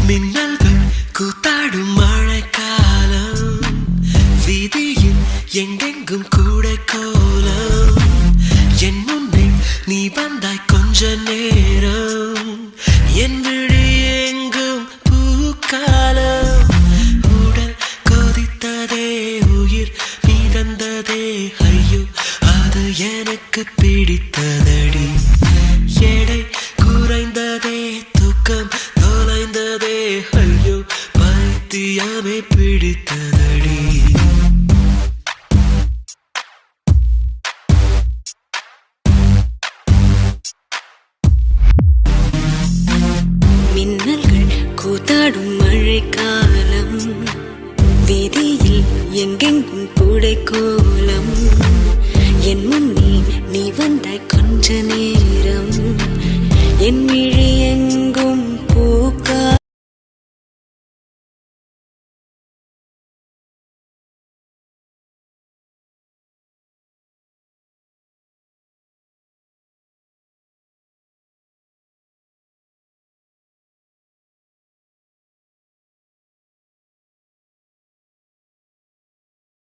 மின்னல்கள் கூத்தாடும் மழைக்காலம், வீதியில் எங்கெங்கும் கூட கோலம். என் முன்னே நீ வந்தாய் கொஞ்ச நேரம், என் விழி எங்கும் பூக்காலம். உடல் கொதித்ததே, உயிர் மிதந்ததே, ஐயோ அது எனக்கு பிடித்ததடி. எடை குறைந்ததே, தூக்கம் தொலைந்ததே, ஐயோ பைத்தியமே பிடித்ததடி. மின்னல்கள் கூத்தாடும் மழைக்காலம், வீதியில் எங்கெங்கும் கூடை